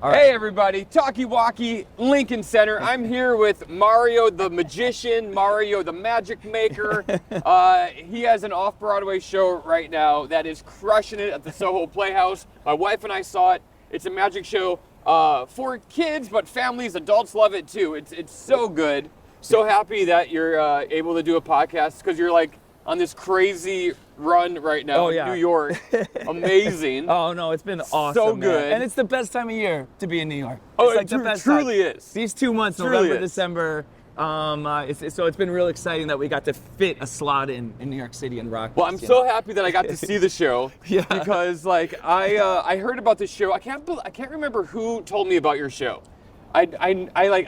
Hey everybody, Talkie Walkie, Lincoln Center. I'm here with Mario the Magician, Mario the Magic Maker. He has an off-Broadway show right now that is crushing it at the Soho Playhouse. My wife and I saw it. It's a magic show for kids, but families, adults love it too. It's so good. So happy that you're able to do a podcast because you're like on this crazy run right now in New York. Amazing. Oh no, it's been awesome. So man. good. And it's the best time of year to be in New York. Oh, it's like the best truly time. is. These 2 months, Truly November, is. December. So it's been real exciting that we got to fit a slot in New York City and rock. Well, I'm so happy that I got to see the show. Yeah. Because like I heard about the show. I can't remember who told me about your show. I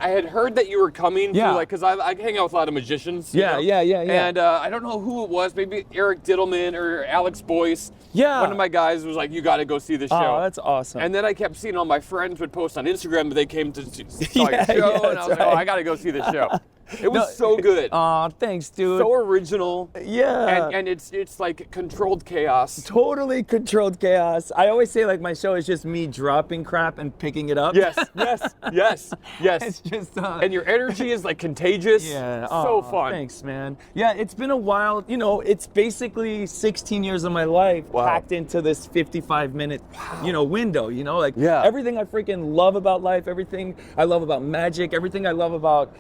had heard that you were coming. Yeah. Because I hang out with a lot of magicians. Yeah. And I don't know who it was. Maybe Eric Diddleman or Alex Boyce. Yeah. One of my guys was like, "You got to go see the show." Oh, that's awesome. And then I kept seeing all my friends would post on Instagram that they came to saw your show, and I was like, right. "Oh, I got to go see the show." It was so good. Oh, thanks, dude. So original. Yeah. And it's like controlled chaos. Totally controlled chaos. I always say like my show is just me dropping crap and picking it up. Yes. It's just And your energy is like contagious. Yeah. So fun. Thanks, man. Yeah, it's been a while. You know, it's basically 16 years of my life packed into this 55-minute, window. You know, like everything I freaking love about life, everything I love about magic, everything I love about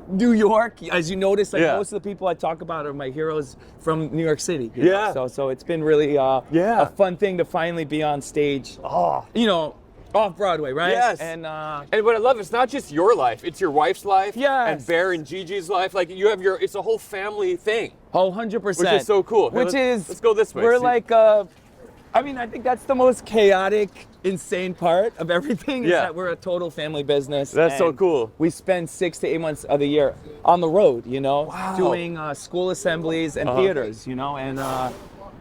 New York. As you notice, like most of the people I talk about are my heroes from New York City. You know? So it's been really a fun thing to finally be on stage. Oh. Off-Broadway, right? Yes. And what I love, it's not just your life, it's your wife's life. Yes. And Bear and Gigi's life. Like you have it's a whole family thing. Oh, 100%. Which is so cool. Let's go this way. We're like, I think that's the most chaotic, insane part of everything is that we're a total family business. That's so cool. We spend 6 to 8 months of the year on the road, doing school assemblies and theaters, and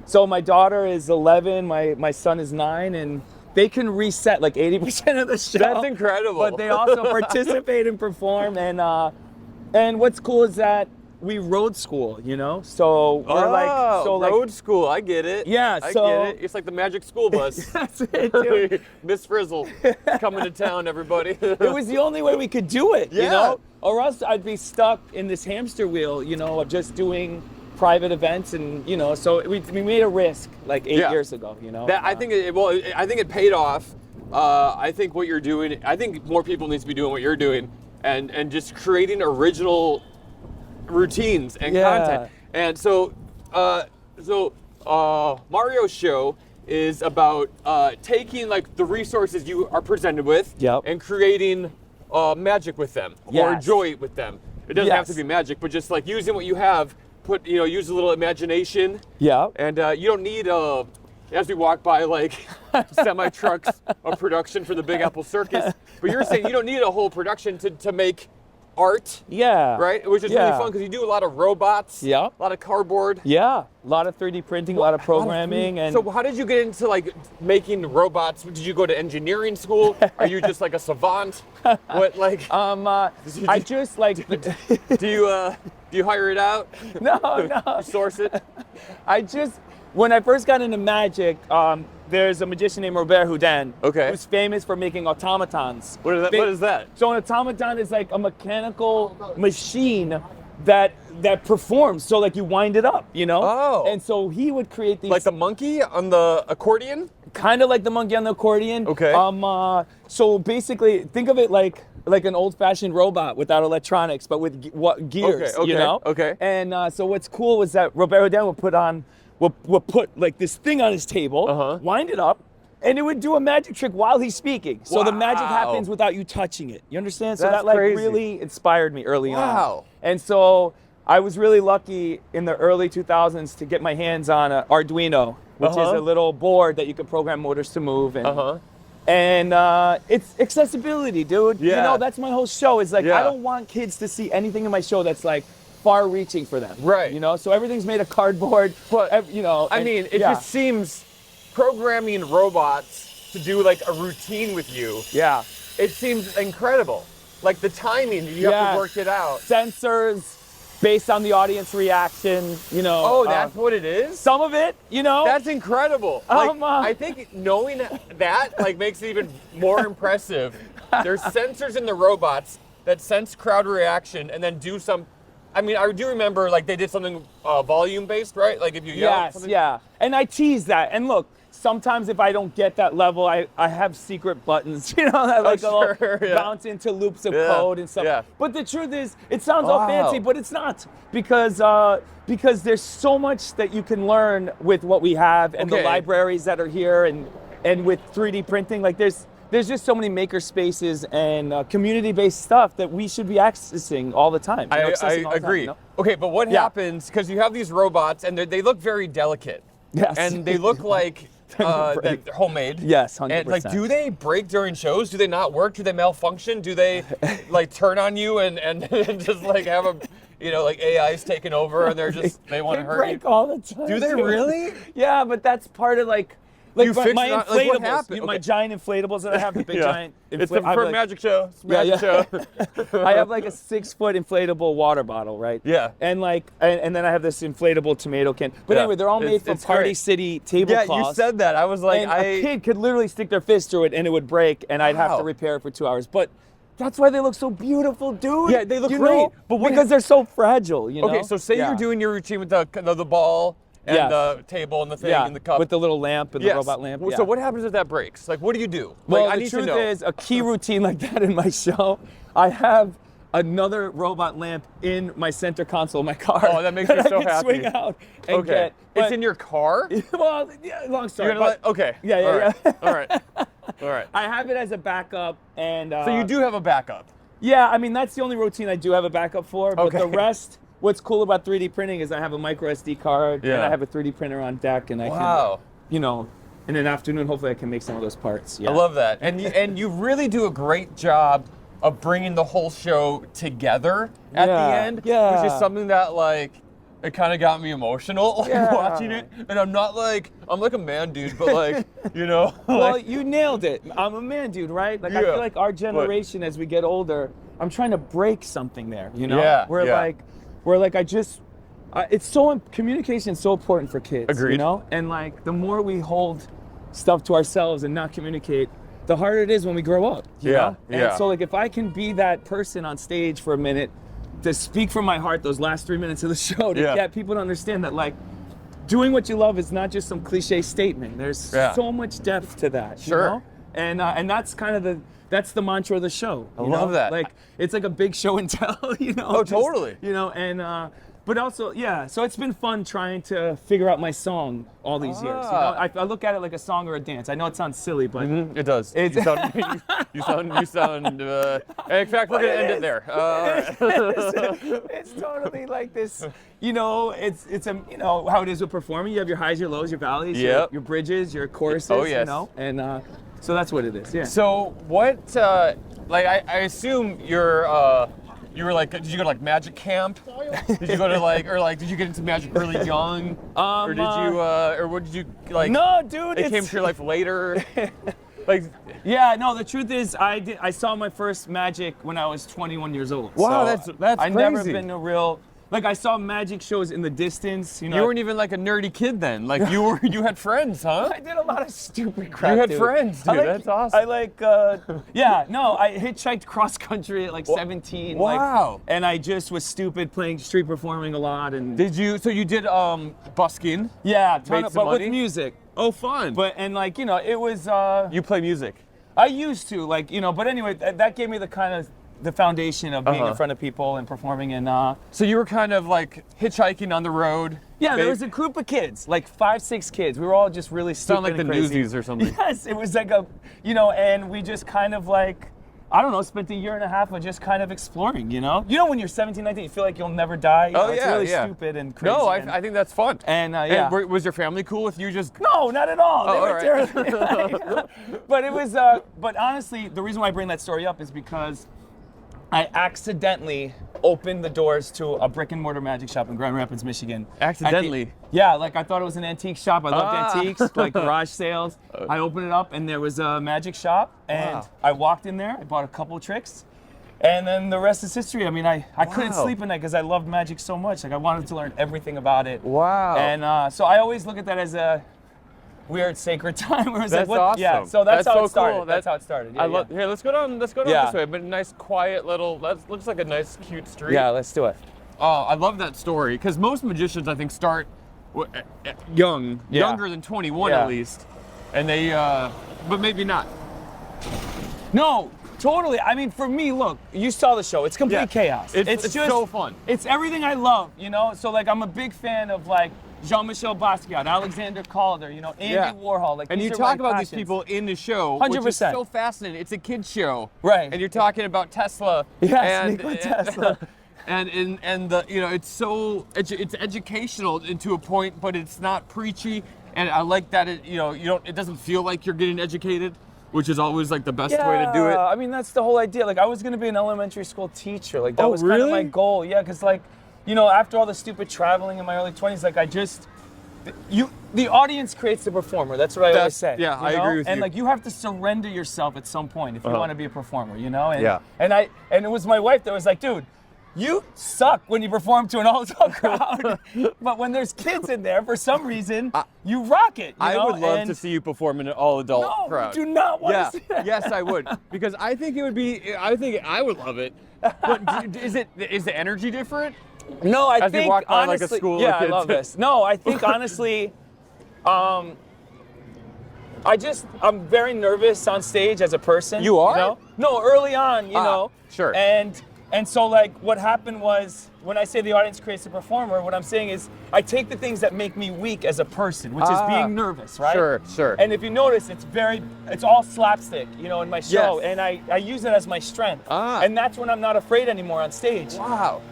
so my daughter is 11, my son is 9, and they can reset like 80% of the show. That's incredible. But they also participate and perform, and what's cool is that we road school, so we're road school. I get it. Yeah, I get it. It's like the magic school bus. That's it, dude. Miss Frizzle coming to town, everybody. It was the only way we could do it, or else I'd be stuck in this hamster wheel, of just doing private events, and so we made a risk like 8 years ago, I think it paid off. I think what you're doing, I think more people need to be doing what you're doing, and just creating original routines and content. And so Mario's show is about taking like the resources you are presented with and creating magic with them or joy with them. It doesn't have to be magic, but just like using what you have, use a little imagination. And you don't need as we walk by like semi-trucks of production for the Big Apple Circus, but you're saying you don't need a whole production to make art, right? Which is really fun because you do a lot of robots, a lot of cardboard, a lot of 3D printing, a lot of programming. And so how did you get into like making robots? Did you go to engineering school? Are you just like a savant? What like? I just like. Do you hire it out? No. Source it? When I first got into magic, there's a magician named Robert Houdin, who's famous for making automatons. What is that? So an automaton is like a mechanical machine that performs. So like you wind it up, Oh. And so he would create these. Like the monkey on the accordion? Kind of like the monkey on the accordion. Okay. So basically, think of it like an old-fashioned robot without electronics, but with gears, Okay. And so what's cool was that Robert Houdin would put like this thing on his table, wind it up, and it would do a magic trick while he's speaking. So the magic happens without you touching it. You understand? So That's that like crazy. really inspired me early on. Wow. And so I was really lucky in the early 2000s to get my hands on an Arduino, which is a little board that you can program motors to move. And it's accessibility, dude. Yeah. That's my whole show. Is like I don't want kids to see anything in my show that's like far-reaching for them. Right. So everything's made of cardboard. But it just seems programming robots to do like a routine with you. Yeah. It seems incredible. Like the timing, you have to work it out. Sensors, based on the audience reaction, you know. Oh, that's what it is? Some of it, you know. That's incredible. Like, I think knowing that like makes it even more impressive. There's sensors in the robots that sense crowd reaction and then do some. I mean, I do remember like they did something volume based, right? Like if you yell something. Yeah. And I tease that. And look, sometimes if I don't get that level, I have secret buttons, you know, that like bounce into loops of code and stuff. Yeah. But the truth is, it sounds all fancy, but it's not, because there's so much that you can learn with what we have and the libraries that are here, and with 3D printing. Like there's just so many maker spaces and community-based stuff that we should be accessing all the time. I agree. You know? Okay, but what happens, because you have these robots and they look very delicate. Yes. And they look like they're homemade. Yes, 100%. And like, do they break during shows? Do they not work? Do they malfunction? Do they like turn on you and just like have a, you know, like AI's taking over and they want to hurt you? They break all the time. Do they really? Yeah, but that's part of like my inflatables, like my giant inflatables that I have, the big giant. It's for like, magic show. It's magic show. I have like a 6-foot inflatable water bottle, right? Yeah. And like, and then I have this inflatable tomato can. But anyway, they're all made from Party City tablecloths. Yeah, you said that. I was like, and a kid could literally stick their fist through it and it would break, and I'd have to repair it for 2 hours. But that's why they look so beautiful, dude. Yeah, they look great. But because they're so fragile, you know? Okay, so say you're doing your routine with the ball. And the table and the thing and the cup. With the little lamp and the robot lamp. So what happens if that breaks? Like, what do you do? Well, like, the truth is, a key routine like that in my show, I have another robot lamp in my center console of my car. Oh, that makes me so I can happy. swing out and get. It's in your car? Well, yeah, long story. Okay. Yeah. All right. I have it as a backup, and so you do have a backup. Yeah, I mean that's the only routine I do have a backup for. But the rest. What's cool about 3D printing is I have a micro SD card and I have a 3D printer on deck, and I can, you know, in an afternoon, hopefully I can make some of those parts. Yeah. I love that. And you really do a great job of bringing the whole show together at the end, which is something that like, it kind of got me emotional like watching it. And I'm like a man dude, but like, you know. Well, you nailed it. I'm a man dude, right? Like I feel like our generation, as we get older, I'm trying to break something there, you know? Yeah. Communication is so important for kids. Agreed. You know? And like the more we hold stuff to ourselves and not communicate, the harder it is when we grow up. You know? And so like if I can be that person on stage for a minute to speak from my heart those last 3 minutes of the show to get people to understand that like doing what you love is not just some cliche statement. There's so much depth to that. You know? And that's kind of that's the mantra of the show. I love that. Like it's like a big show and tell, you know. Oh, totally. You know, and but also, so it's been fun trying to figure out my song all these years. You know, I look at it like a song or a dance. I know it sounds silly, but it does. You sound. In fact, we're gonna end it there. It's totally like this. You know, it's you know how it is with performing. You have your highs, your lows, your valleys, your bridges, your choruses. Oh yes. You know, and so that's what it is. Yeah. So what? Like I assume you were like, did you go to like magic camp? Did you go to did you get into magic really young? Or did you, or what did you like? No, dude. It came to your life later. Like, yeah, no. The truth is, I saw my first magic when I was 21 years old. Wow, so that's I've crazy. never been a real. Like I saw magic shows in the distance. You know, you weren't even like a nerdy kid then. Like you had friends, huh? I did a lot of stupid crap. You had friends, dude. That's awesome. I hitchhiked cross country at like 17. Wow. Like, and I just was stupid playing street performing a lot. And did you? So you did busking? Yeah, but with music. Oh, fun. But and like you know, it was. You play music. I used to like you know, but anyway, that gave me the kind of. The foundation of being in front of people and performing and So you were kind of like hitchhiking on the road. Yeah, there was a group of kids, like 5-6 kids. We were all just really stupid. Sound like the crazy. Newsies or something. Yes, it was like and we just kind of like, I don't know, spent a year and a half of just kind of exploring, you know? You know when you're 17, 19, you feel like you'll never die? You know, it's really stupid and crazy. No, I think that's fun. And And was your family cool with you just... No, not at all. Oh, they were all right. terrible. But it was, but honestly, the reason why I bring that story up is because I accidentally opened the doors to a brick and mortar magic shop in Grand Rapids, Michigan. Accidentally? Yeah, like I thought it was an antique shop. I loved antiques, like garage sales. I opened it up and there was a magic shop and I walked in there, I bought a couple of tricks And then the rest is history. I mean, I couldn't sleep at night because I loved magic so much. Like, I wanted to learn everything about it. Wow. And so I always look at that as a weird sacred time. Where it's that's like, what? Awesome. Yeah, so that's how so it started. Cool. That's how it started. Yeah, I love. Here, let's go down this way. But a nice, quiet little. Looks like a nice, cute street. Yeah, let's do it. Oh, I love that story because most magicians, I think, start young, younger than 21 at least, and they, but maybe not. No, totally. I mean, for me, look, you saw the show. It's complete chaos. It's just so fun. It's everything I love, you know? So, like, I'm a big fan of, like, Jean-Michel Basquiat, Alexander Calder, you know, Andy Warhol. Like, and you talk about these people in the show, 100%. which is so fascinating. It's a kid's show. Right. And you're talking about Tesla. Yes, Nikola Tesla. And the, you know, it's educational to a point, but it's not preachy. And I like that it doesn't feel like you're getting educated, which is always like the best way to do it. I mean, that's the whole idea. Like, I was gonna be an elementary school teacher. Like, that was kind of my goal. Yeah, because, like, you know, after all the stupid traveling in my early 20s, like, the audience creates the performer. That's what I always say. Yeah, I agree with you. And, like, you have to surrender yourself at some point if you want to be a performer, you know? And, yeah. And it was my wife that was like, dude, you suck when you perform to an all-adult crowd, but when there's kids in there, for some reason, you rock it. You know? I would love to see you perform in an all-adult crowd. No, do not want to see that. Yes, I would, because I think it would be. I think I would love it. But is the energy different? No, I As think you walk by, honestly, like, a school yeah, of kids. I love this. No, I think honestly, I'm very nervous on stage as a person. You are? You know? No, early on, you know. Sure. And so, like, what happened was, when I say the audience creates a performer, what I'm saying is I take the things that make me weak as a person, which is being nervous, right? Sure. And if you notice, it's all slapstick, you know, in my show, Yes. and I use it as my strength. And that's when I'm not afraid anymore on stage. Wow.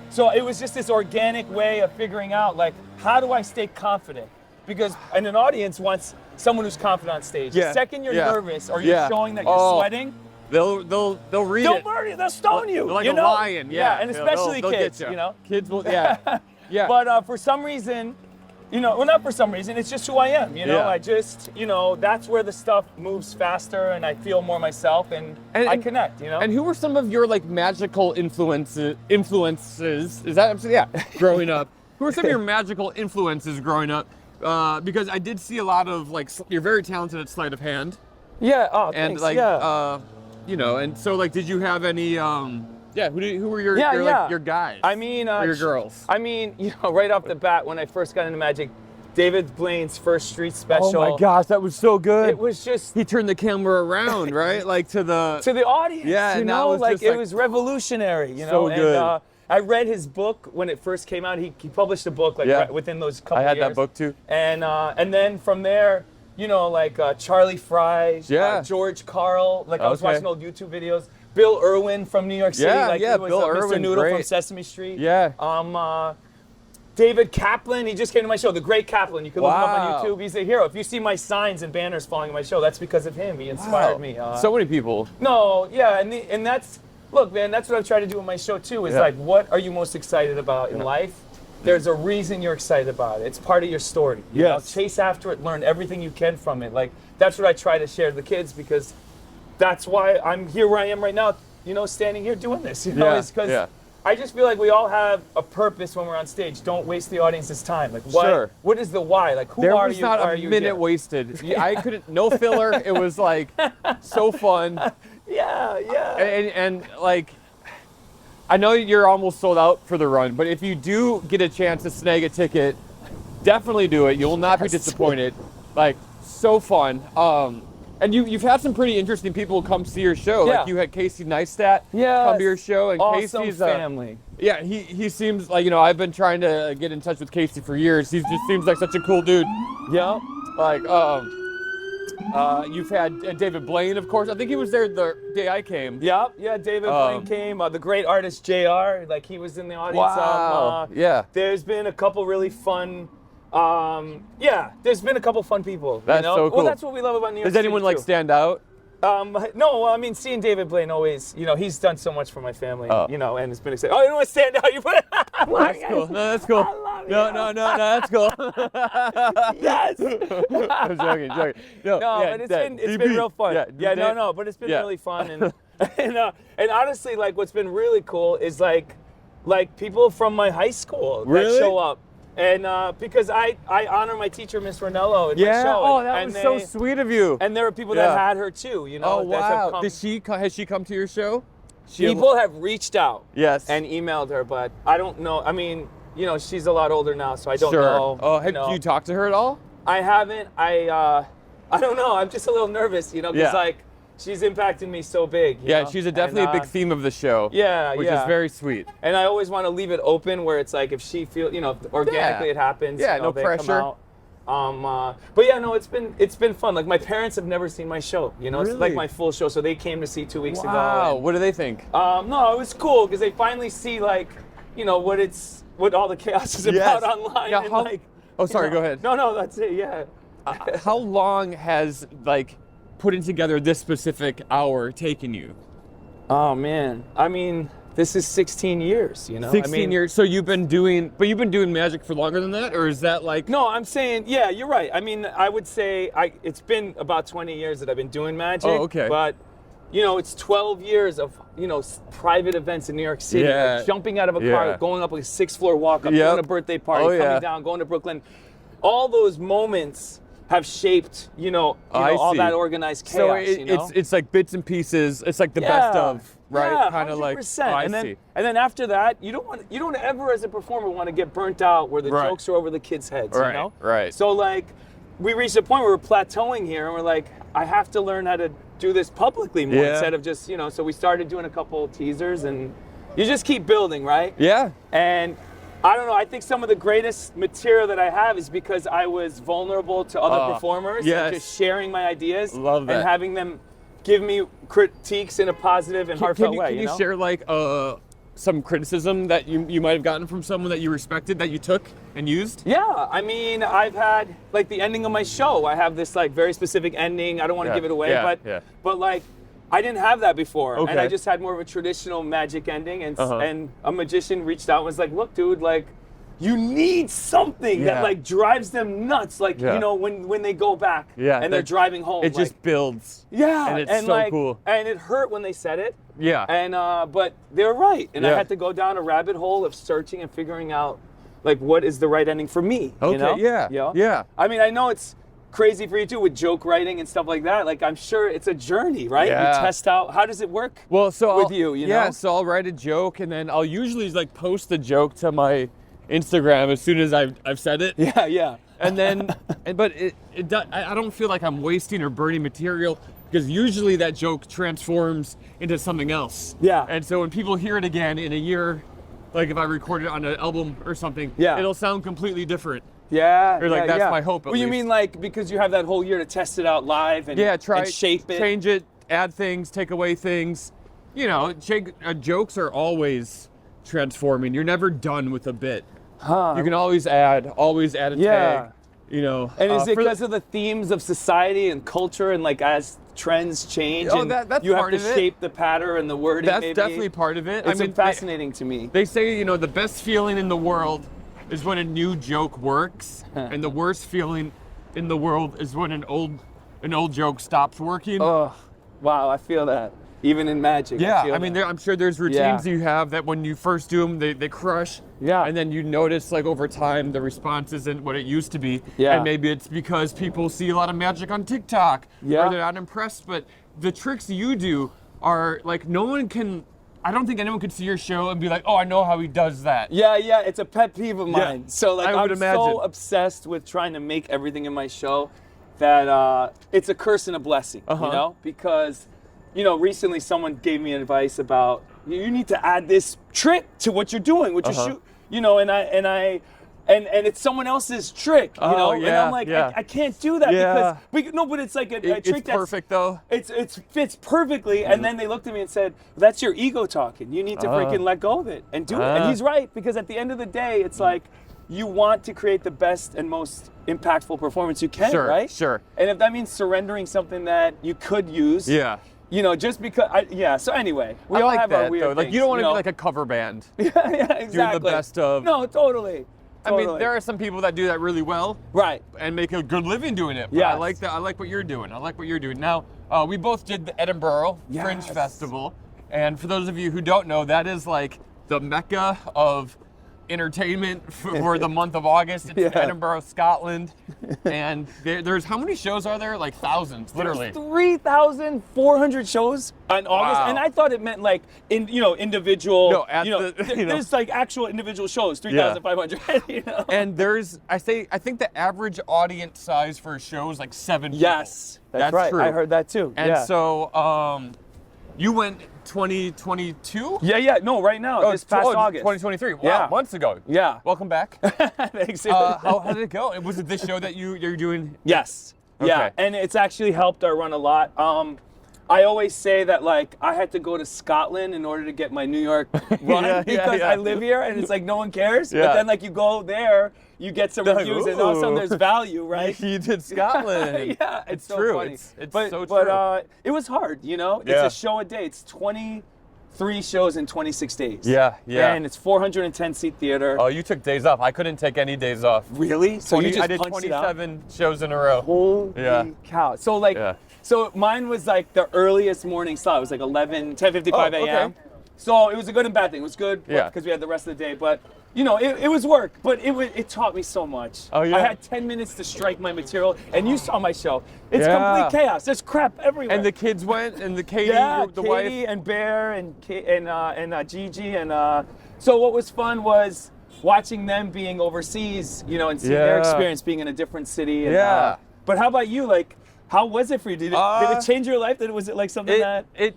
So it was just this organic way of figuring out, like, how do I stay confident? Because an audience wants someone who's confident on stage. The second you're nervous or you're showing that you're sweating, they'll read they'll it. murder you. They'll stone you. They're like you a know? lion. Yeah. And especially they'll kids. get You know. Kids will. Yeah. Yeah. But for some reason, you know, well, not for some reason. It's just who I am. You know. Yeah. I just, you know, that's where the stuff moves faster, and I feel more myself, and I connect. You know. And who were some of your, like, magical influences? Is that growing up? Who were some of your magical influences growing up? Because I did see a lot of, like, you're very talented at sleight of hand. Yeah. Oh, And thanks. like, you know, and so, like, did you have any? Who were your like, your guys? I mean, or your girls. I mean, you know, right off the bat, when I first got into magic, David Blaine's first street special. Oh my gosh, that was so good. It was just he turned the camera around, right, like to the audience. Yeah, you and know, that was like, just, it like, was revolutionary. You so know, good. And I read his book when it first came out. He published a book like right within those couple years. I had that book too. And then from there, you know, like Charlie Fry, George Carl. Like, I was watching old YouTube videos. Bill Irwin from New York City. He was Bill Mr. Irwin, Noodle great. from Sesame Street. Yeah. David Kaplan, he just came to my show. The Great Kaplan. You can look him up on YouTube. He's a hero. If you see my signs and banners following my show, that's because of him. He inspired me. So many people. No, yeah, and that's, look, man, that's what I'm trying to do with my show too. Is like, what are you most excited about in life? There's a reason you're excited about it. It's part of your story. You know? Chase after it. Learn everything you can from it. Like, that's what I try to share to the kids, because that's why I'm here where I am right now. You know, standing here doing this. You know, it's because I just feel like we all have a purpose when we're on stage. Don't waste the audience's time. Like, what is the why? Like, who are you? There was not a minute wasted. I couldn't. No filler. It was like so fun. Yeah. And like, I know you're almost sold out for the run, but if you do get a chance to snag a ticket, definitely do it. You will not be disappointed. Like, so fun. And you've had some pretty interesting people come see your show. Like, you had Casey Neistat come to your show, and awesome Casey's family. Yeah, he seems like, you know, I've been trying to get in touch with Casey for years. He just seems like such a cool dude. Yeah. Like, you've had David Blaine, of course. I think he was there the day I came. Yeah, David Blaine came. The great artist JR, like, he was in the audience. Wow. There's been a couple really fun. There's been a couple fun people. That's so cool. Well, that's what we love about New York Does City, anyone like too. stand out? No, I mean, seeing David Blaine always, you know, he's done so much for my family, you know, and it's been exciting. Oh, you know what, stand out? You put it. That's cool. No, that's cool. I love you. No, that's cool. Yes. I'm joking. No, but it's been real fun. But it's been really fun, and And honestly, like what's been really cool is like people from my high school that show up. And because I honor my teacher, Miss Ranello, in my show. Oh, that was so sweet of you. And there are people that had her too, you know. Oh, wow. Has she come to your show? People have reached out and emailed her, but I don't know. I mean, you know, she's a lot older now, so I don't know. Oh, have you talked to her at all? I haven't. I don't know. I'm just a little nervous, you know, because like she's impacted me so big. You know? She's definitely a big theme of the show. Which is very sweet. And I always want to leave it open where it's like if she feels, you know, organically it happens. Yeah, you know, no pressure. But yeah, no, it's been fun. Like my parents have never seen my show. You know, Really? it's like my full show, so they came to see 2 weeks ago. Wow, what do they think? No, it was cool because they finally see like, you know, what all the chaos is about online. Yeah, and go ahead. No, that's it. Yeah. How long has like putting together this specific hour taken you? Oh man, I mean, this is 16 years, you know? 16 years. So you've been doing magic for longer than that, or is that like? No, I'm saying, yeah, you're right. I mean, I would say it's been about 20 years that I've been doing magic. Oh, okay. But, you know, it's 12 years of, you know, private events in New York City. Yeah. Like jumping out of a car, going up like a 6th-floor walk-up, going to a birthday party, coming down, going to Brooklyn. All those moments have shaped, you know all that organized chaos. So it's like bits and pieces. It's like the best of, right? Yeah, kind of like. And then after that, you don't ever as a performer want to get burnt out where the jokes are over the kids' heads. Right. You know? Right. So like, we reached a point where we're plateauing here, and we're like, I have to learn how to do this publicly more instead of just So we started doing a couple of teasers, and you just keep building, right? Yeah. And I don't know. I think some of the greatest material that I have is because I was vulnerable to other performers and just sharing my ideas and having them give me critiques in a positive and heartfelt way. Can you share like some criticism that you might have gotten from someone that you respected that you took and used? Yeah, I mean, I've had like the ending of my show. I have this like very specific ending. I don't want to give it away, but like. I didn't have that before, and I just had more of a traditional magic ending, and a magician reached out and was like, look, dude, like, you need something that like drives them nuts, like, you know, when they go back and they're driving home. It just builds. Yeah. And it's so cool. And it hurt when they said it. Yeah. And, but they were right, and I had to go down a rabbit hole of searching and figuring out, like, what is the right ending for me, you know? Yeah. I mean, I know it's crazy for you too with joke writing and stuff like that. Like I'm sure it's a journey, right? Yeah. You test out. How does it work? Well, so with you know? Yeah, so I'll write a joke and then I'll usually like post the joke to my Instagram as soon as I've said it. Yeah. And then, but I don't feel like I'm wasting or burning material because usually that joke transforms into something else. Yeah. And so when people hear it again in a year, like if I record it on an album or something, it'll sound completely different. Yeah, or like that's my hope. Well, you mean like because you have that whole year to test it out live and and shape it, change it, add things, take away things. You know, jokes are always transforming. You're never done with a bit. You can always add a tag. You know, and is it because of the themes of society and culture and like as trends change? Oh, that's you part have to shape the pattern and the wording. That's definitely part of it. It's fascinating to me. They say the best feeling in the world is when a new joke works, and the worst feeling in the world is when an old joke stops working. Oh, wow! I feel that. Even in magic. Yeah, I mean, I'm sure there's routines you have that when you first do them, they crush. Yeah. And then you notice, like, over time, the response isn't what it used to be. Yeah. And maybe it's because people see a lot of magic on TikTok. Yeah. Or they're not impressed. But the tricks you do are, like, I don't think anyone could see your show and be like, oh, I know how he does that. Yeah, it's a pet peeve of mine. Yeah. So, like, I'm so obsessed with trying to make everything in my show that it's a curse and a blessing, you know? Because... recently someone gave me advice about you need to add this trick to what you're doing, which is shoot, and it's someone else's trick, and I'm like, I can't do that because but it's like a trick that's perfect though. It fits perfectly, and then they looked at me and said, "That's your ego talking. You need to freaking let go of it and do it." And he's right, because at the end of the day, it's like you want to create the best and most impactful performance you can, right? Sure. And if that means surrendering something that you could use, just because, so anyway, we all have our weird things. Like, you don't want to be like a cover band. Yeah, exactly. Doing the best of. No, totally. I mean, there are some people that do that really well. Right. And make a good living doing it. Yeah. I like that. I like what you're doing. Now, we both did the Edinburgh Fringe Festival. And for those of you who don't know, that is like the mecca of entertainment for the month of August. It's Edinburgh, Scotland. And there's, how many shows are there? Like thousands, literally. 3,400 shows on August. And I thought it meant like, individual, there's like actual individual shows, 3,500. And there's, I think the average audience size for a show is like 7 people. Yes, that's right. True. I heard that too. And so, you went 2022? No, right now, this past August. 2023, wow, months ago. Yeah. Welcome back. Thanks. How did it go? Was it this show that you're doing? Yes. Okay. Yeah, and it's actually helped our run a lot. I always say that like I had to go to Scotland in order to get my New York run because I live here and it's like no one cares. But then like you go there, you get some reviews and all of a sudden there's value, right? You did Scotland. It's so true. funny. It's but, so true. But it was hard, It's a show a day. It's 23 shows in 26 days. Yeah. And it's 410 seat theater. Oh, you took days off. I couldn't take any days off. Really? So you just I did punched 27 shows in a row. Holy cow. So like, so mine was like the earliest morning slot. It was like 10:55 a.m. So it was a good and bad thing. It was good because we had the rest of the day. But, it was work. But it taught me so much. Oh, yeah? I had 10 minutes to strike my material. And you saw my show. It's complete chaos. There's crap everywhere. And the kids went, and the Katie, the Katie wife. and Bear and Gigi. And so what was fun was watching them being overseas, and seeing their experience being in a different city. And, but how about you? Like, how was it for you? Did it change your life? Was it like something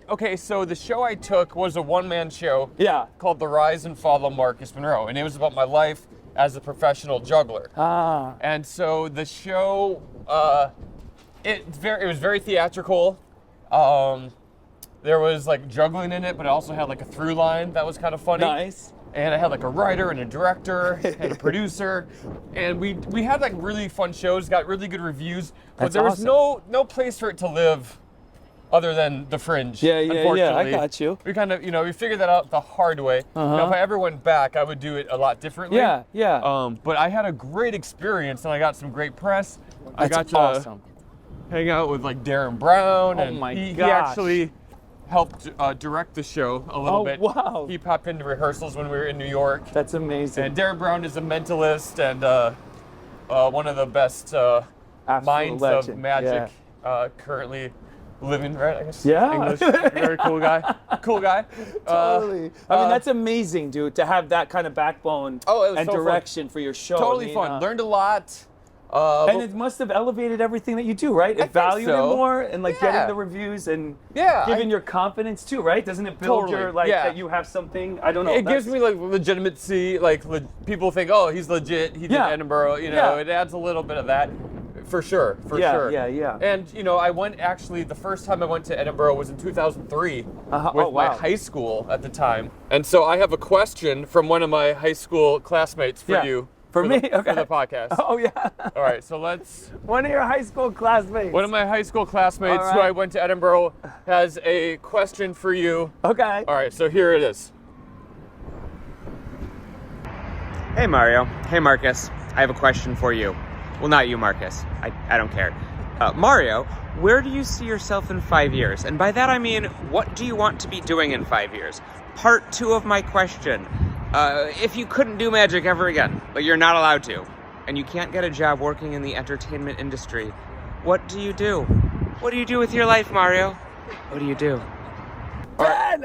Okay, so the show I took was a one-man show called The Rise and Fall of Marcus Monroe, and it was about my life as a professional juggler. And so the show, it was very theatrical. There was like juggling in it, but it also had like a through line that was kind of funny. Nice. And I had like a writer and a director and a producer, and we had like really fun shows, got really good reviews, but there was no place for it to live other than the Fringe. Unfortunately. I got you. We kind of, we figured that out the hard way. Now, if I ever went back, I would do it a lot differently. But I had a great experience, and I got some great press. I got to hang out with like Darren Brown, and he actually helped direct the show a little bit. Wow. He popped into rehearsals when we were in New York. That's amazing. And Darren Brown is a mentalist and one of the best minds of magic currently living, right? I guess. English. Very cool guy. Cool guy. Totally. I mean, that's amazing, dude, to have that kind of backbone and so direction for your show. Totally fun. Learned a lot. And it must have elevated everything that you do, right? It valued it more, and like getting the reviews and giving your confidence too, right? Doesn't it build your that you have something? I don't know. It gives me like legitimacy. Like people think, oh, he's legit. He did Edinburgh. It adds a little bit of that, for sure. For sure. Yeah. And I went the first time I went to Edinburgh was in 2003 with my high school at the time. And so I have a question from one of my high school classmates for you. For me? For the podcast. Oh, yeah. All right, so let's... One of your high school classmates. One of my high school classmates who I went to Edinburgh has a question for you. Okay. All right, so here it is. Hey, Mario. Hey, Marcus. I have a question for you. Well, not you, Marcus. I don't care. Mario, where do you see yourself in 5 years? And by that I mean, what do you want to be doing in 5 years? Part 2 of my question. If you couldn't do magic ever again, but you're not allowed to, and you can't get a job working in the entertainment industry, what do you do? What do you do with your life, Mario? What do you do? Ben,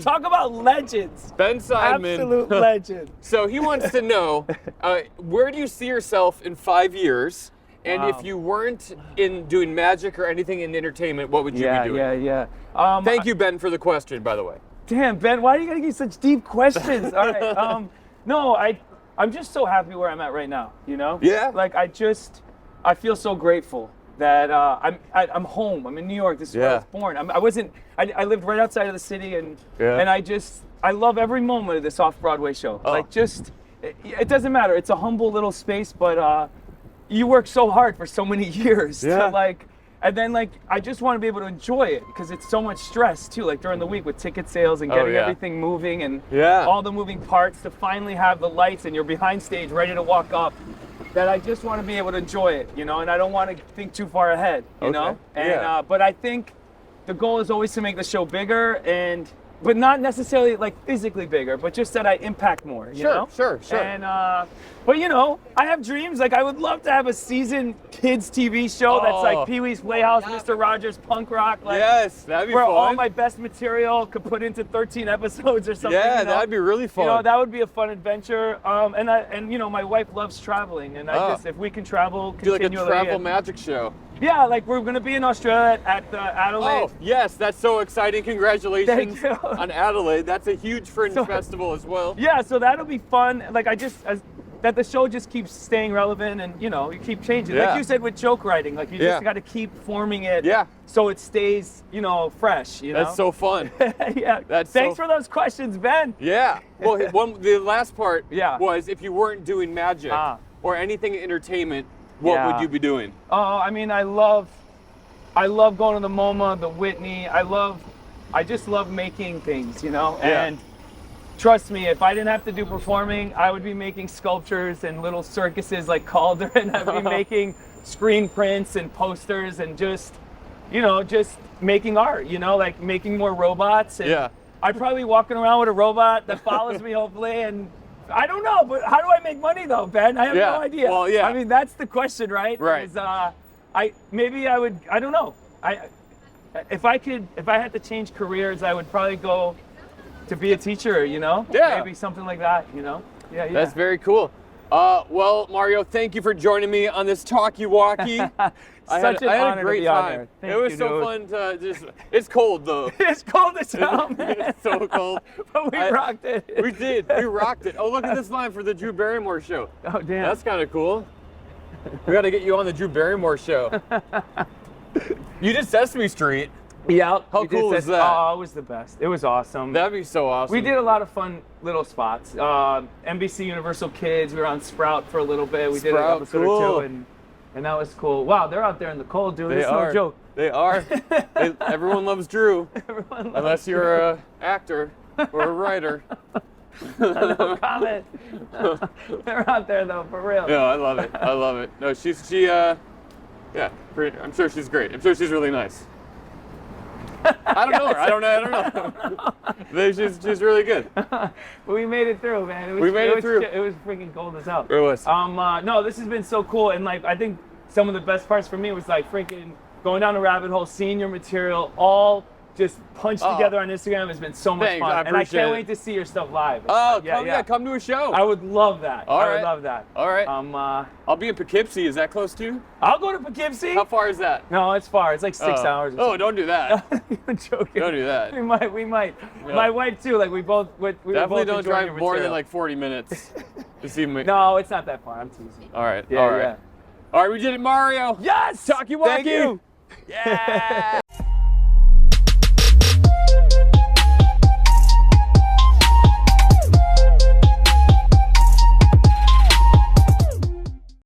talk about legends. Ben Seidman. Absolute legend. So he wants to know, where do you see yourself in 5 years? And if you weren't doing magic or anything in entertainment, what would you be doing? Thank you, Ben, for the question, by the way. Damn, Ben, why are you gonna give such deep questions? All right. No, I'm just so happy where I'm at right now. Yeah. Like I feel so grateful that I'm home. I'm in New York. This is where I was born. I lived right outside of the city, and I love every moment of this off-Broadway show. Like it doesn't matter. It's a humble little space, but you work so hard for so many years to and then I just want to be able to enjoy it because it's so much stress too, like during the week with ticket sales and getting everything moving and all the moving parts to finally have the lights and you're behind stage ready to walk up, that I just want to be able to enjoy it, and I don't want to think too far ahead, you know? And but I think the goal is always to make the show bigger, but not necessarily like physically bigger, but just that I impact more, you know? Sure. And, but you know, I have dreams. Like I would love to have a seasoned kids TV show that's like Pee-wee's Playhouse, Mr. Rogers, punk rock. Like, yes, that'd be where fun. all my best material could put into 13 episodes or something. Yeah, you know? that'd be really fun. You know, that would be a fun adventure. And you know, my wife loves traveling, and I just, if we can travel continually. Do like a travel magic show. Yeah, like we're gonna be in Australia at Adelaide. Oh, yes, that's so exciting. Congratulations Thank you. on Adelaide. That's a huge Fringe festival as well. Yeah, so that'll be fun. Like that the show just keeps staying relevant, and you know, you keep changing. Like you said with joke writing, like you just got to keep forming it so it stays, you know, fresh, you know? That's so fun. Yeah. Thanks for those questions, Ben. Yeah. Well, the last part was if you weren't doing magic or anything in entertainment, what would you be doing? Oh, I mean, I love going to the MoMA, the Whitney. I just love making things, you know? And trust me, if I didn't have to do performing, I would be making sculptures and little circuses like Calder, and I'd be making screen prints and posters and just, you know, just making art, you know, like making more robots. And I'd probably be walking around with a robot that follows me, hopefully, and I don't know, but how do I make money though, Ben? I have no idea. Well, I mean, that's the question, right? Right. Is, I don't know. If I had to change careers, I would probably go to be a teacher, you know? Yeah. Maybe something like that, you know? Yeah. That's very cool. Well, Mario, thank you for joining me on this Talkie Walkie. I had a great time. It was so fun to just. It's cold though. It's cold as hell, man. It's so cold. But we rocked it. We did. We rocked it. Oh, look at this line for the Drew Barrymore show. Oh, damn. That's kind of cool. We got to get you on the Drew Barrymore show. You did Sesame Street. Yeah. How cool is that? Oh, it was the best. It was awesome. That'd be so awesome. We did a lot of fun little spots. NBC Universal Kids. We were on Sprout for a little bit. We did an episode or two, and that was cool. Wow, they're out there in the cold, dude. It's no joke. They are. Everyone loves Drew. Unless you're an actor or a writer. No comment. They're out there though, for real. No, I love it. I love it. No, I'm sure she's great. I'm sure she's really nice. I don't know her. I don't know. She's really good. We made it through, man. We made it through. It was freaking cold as hell. It was. No, this has been so cool, and like I think some of the best parts for me was like freaking going down a rabbit hole, seeing your material all just punched together on Instagram has been so much fun. And I can't wait to see your stuff live. Oh, come to a show. I would love that. I would love that. All right. I'll be in Poughkeepsie. Is that close to you? I'll go to Poughkeepsie. How far is that? No, it's far. It's like 6 hours. Oh, don't do that. I'm joking. Don't do that. We might. Yeah. My wife too. Like we definitely don't drive more than like 40 minutes to see me. No, it's not that far. I'm teasing. All right. All right. All right. We did it, Mario. Yes. Talkie Walkie. Thank you. Yeah.